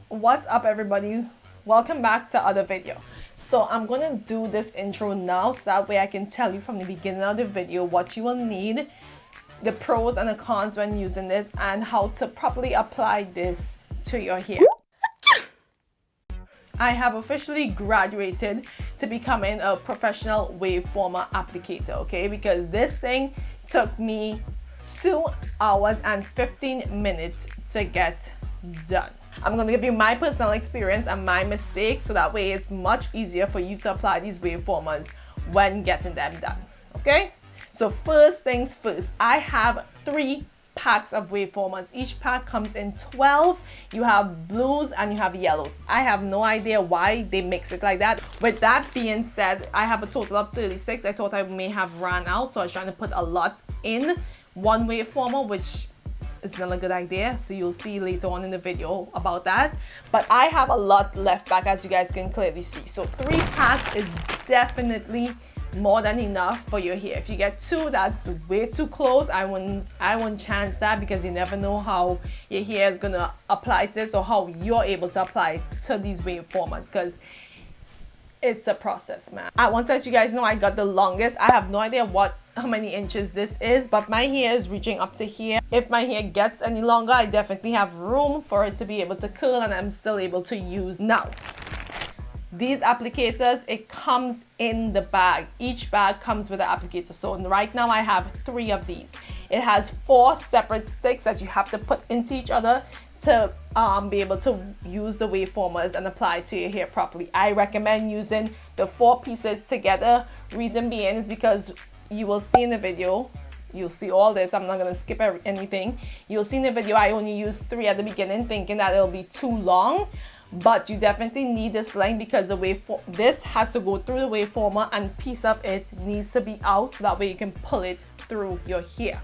What's up, everybody? Welcome back to other video. So I'm gonna do this intro now so that way I can tell you from the beginning of the video what you will need, the pros and the cons when using this, and how to properly apply this to your hair. I have officially graduated to becoming a professional waveformer applicator, okay? Because this thing took me 2 hours and 15 minutes to get done. I'm going to give you my personal experience and my mistakes so that way it's much easier for you to apply these waveformers when getting them done, okay? So first things first, I have 3 packs of waveformers. Each pack comes in 12. You have blues and you have yellows. I have no idea why they mix it like that. With that being said, I have a total of 36. I thought I may have ran out, so I was trying to put a lot in one waveformer, which is not a good idea, so you'll see later on in the video about that. But I have a lot left back, as you guys can clearly see. So 3 packs is definitely more than enough for your hair. If you get 2, that's way too close. I wouldn't chance that, because you never know how your hair is gonna apply to this or how you're able to apply to these waveformers, because it's a process, man. I want to let you guys know I got the longest. I have no idea how many inches this is, but my hair is reaching up to here. If my hair gets any longer, I definitely have room for it to be able to curl, and I'm still able to use. Now, these applicators, it comes in the bag. Each bag comes with an applicator. So right now I have 3 of these. It has 4 separate sticks that you have to put into each other to be able to use the waveformers and apply to your hair properly. I recommend using the 4 pieces together. Reason being is because you will see in the video, you'll see all this. I'm not going to skip anything. You'll see in the video I only used 3 at the beginning, thinking that it'll be too long. But you definitely need this length, because this has to go through the waveformer and piece of it needs to be out, so that way you can pull it through your hair.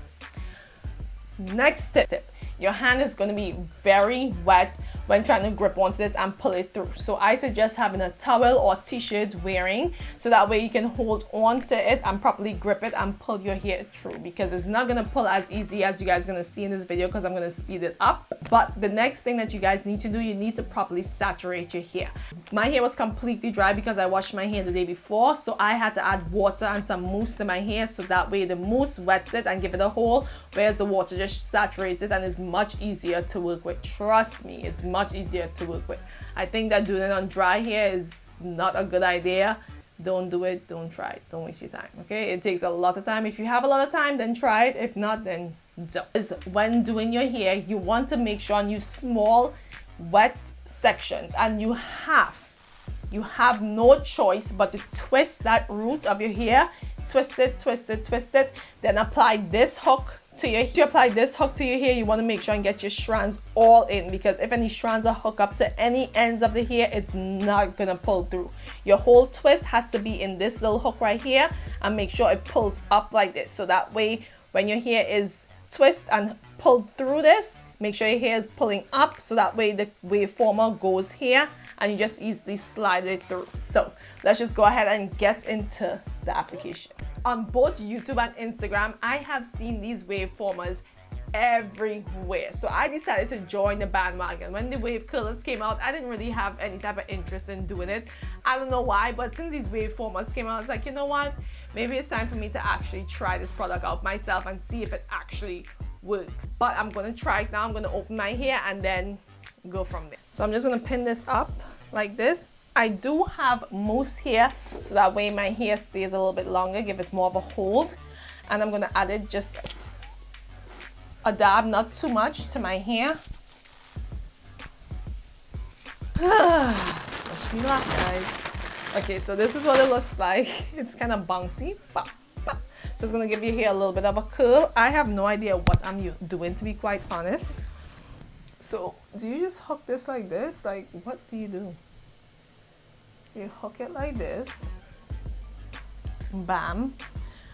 Next tip, your hand is going to be very wet when trying to grip onto this and pull it through. So I suggest having a towel or t-shirt wearing, so that way you can hold on to it and properly grip it and pull your hair through, because it's not going to pull as easy as you guys are going to see in this video, because I'm going to speed it up. But the next thing that you guys need to do, you need to properly saturate your hair. My hair was completely dry because I washed my hair the day before, so I had to add water and some mousse to my hair, so that way the mousse wets it and give it a hold, whereas the water just saturates it, and is much easier to work with. Trust me, it's much easier to work with. I think that doing it on dry hair is not a good idea. Don't do it, don't try it, don't waste your time, okay? It takes a lot of time. If you have a lot of time, then try it. If not, then don't. When doing your hair, you want to make sure and use small wet sections, and you have no choice but to twist that root of your hair. Twist it, twist it, twist it, then apply this hook to your hair. To apply this hook to your hair, you want to make sure and get your strands all in, because if any strands are hooked up to any ends of the hair, it's not gonna pull through. Your whole twist has to be in this little hook right here, and make sure it pulls up like this, so that way when your hair is twist and pulled through this, make sure your hair is pulling up, so that way the waveformer goes here and you just easily slide it through. So let's just go ahead and get into the application. On both YouTube and Instagram, I have seen these waveformers everywhere, so I decided to join the bandwagon. When the wave curlers came out, I didn't really have any type of interest in doing it. I don't know why, but since these waveformers came out, I was like, you know what, maybe it's time for me to actually try this product out myself and see if it actually works. But I'm gonna try it now. I'm gonna open my hair and then go from there. So I'm just gonna pin this up like this. I do have mousse here, so that way my hair stays a little bit longer, give it more of a hold. And I'm gonna add it just a dab, not too much, to my hair. Wish me luck, guys. Okay, so this is what it looks like. It's kind of bouncy. So it's gonna give your hair a little bit of a curl. I have no idea what I'm doing, to be quite honest. So do you just hook this like this? Like, what do you do? So you hook it like this, bam,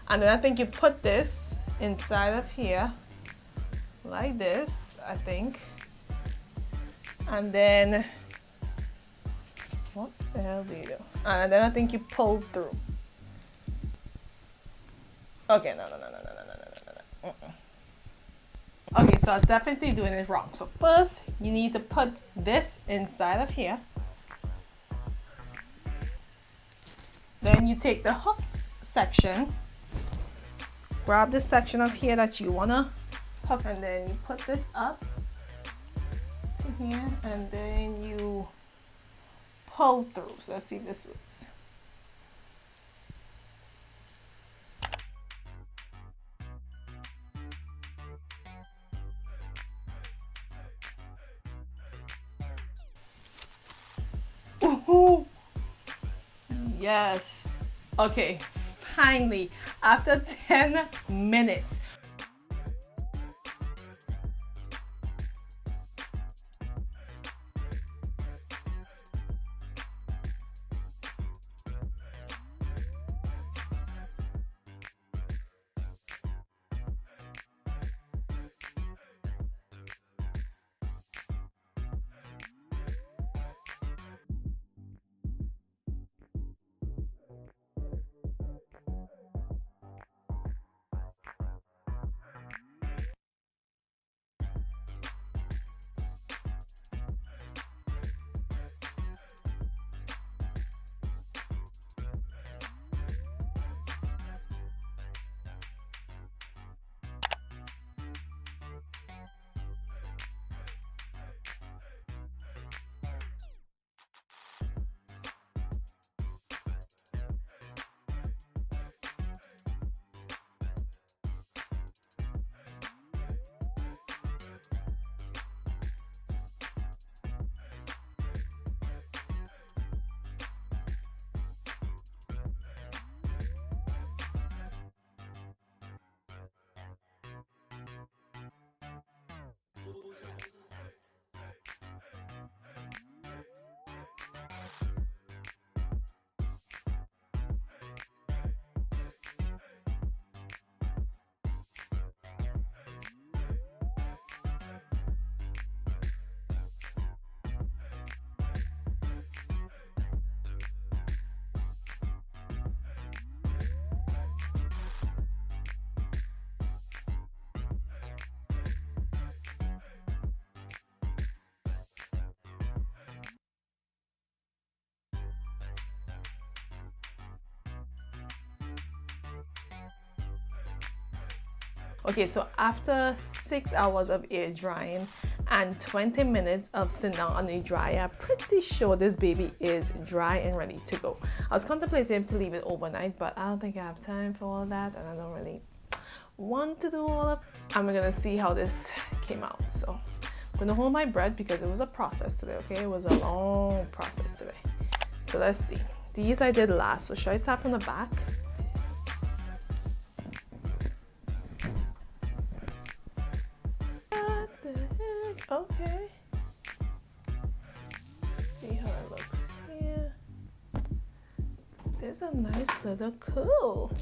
and then I think you put this inside of here like this, I think, and then what the hell do you do? And then I think you pull through. Okay, no. Okay, so I was definitely doing it wrong. So first, you need to put this inside of here. Then you take the hook section, grab the section of here that you wanna hook, and then you put this up to here, and then you pull through. So let's see if this works. Ooh. Yes. Okay, finally, after 10 minutes. Okay, so after 6 hours of air drying and 20 minutes of sitting down on the dryer, I'm pretty sure this baby is dry and ready to go. I was contemplating to leave it overnight, but I don't think I have time for all that, and I don't really want to do all of it. I'm gonna see how this came out. So I'm gonna hold my breath because it was a process today, okay? It was a long process today. So let's see. These I did last, so should I start from the back? Okay. See how it looks here. There's a nice little curl.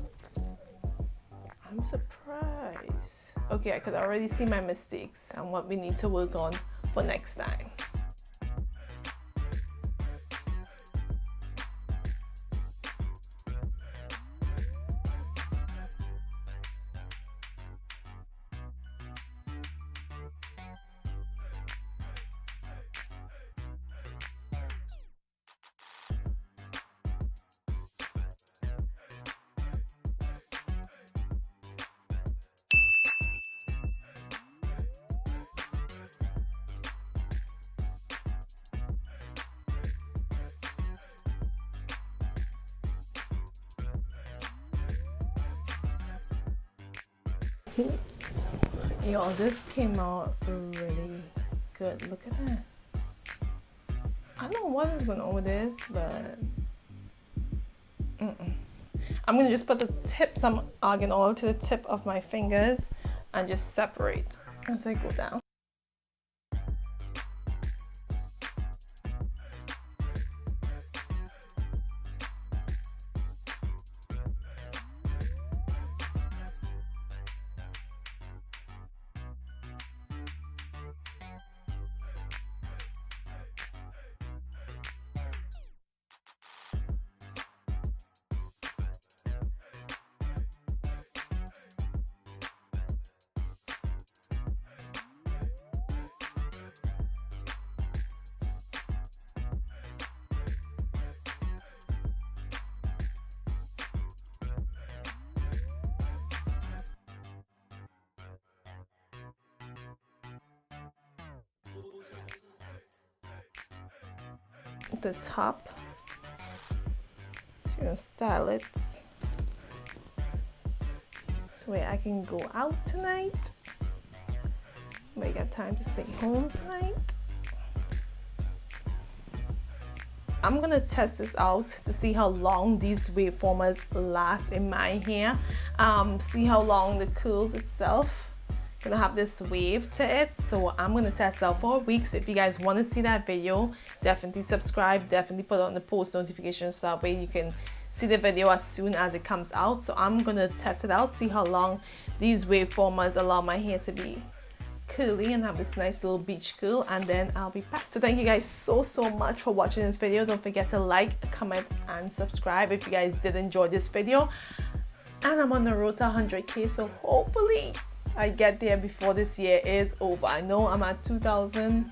I'm surprised. Okay, I could already see my mistakes and what we need to work on for next time. Y'all, this came out really good. Look at that. I don't know what is going on with this, but I'm gonna just put the tip, some argan oil to the tip of my fingers and just separate as I go down. the top. So I'm gonna style it so I can go out tonight. I got time to stay home tonight. I'm gonna test this out to see how long these waveformers last in my hair. See how long the curls itself. Gonna have this wave to it, so I'm gonna test out for a week. So if you guys want to see that video, definitely subscribe, definitely put on the post notifications so that way you can see the video as soon as it comes out. So I'm gonna test it out, see how long these waveformers allow my hair to be curly and have this nice little beach curl, and then I'll be back. So thank you guys so much for watching this video. Don't forget to like, comment and subscribe if you guys did enjoy this video. And I'm on the road to 100k, so hopefully I get there before this year is over. I know I'm at 2,000,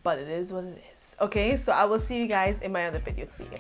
but it is what it is. Okay, so I will see you guys in my other video. See you.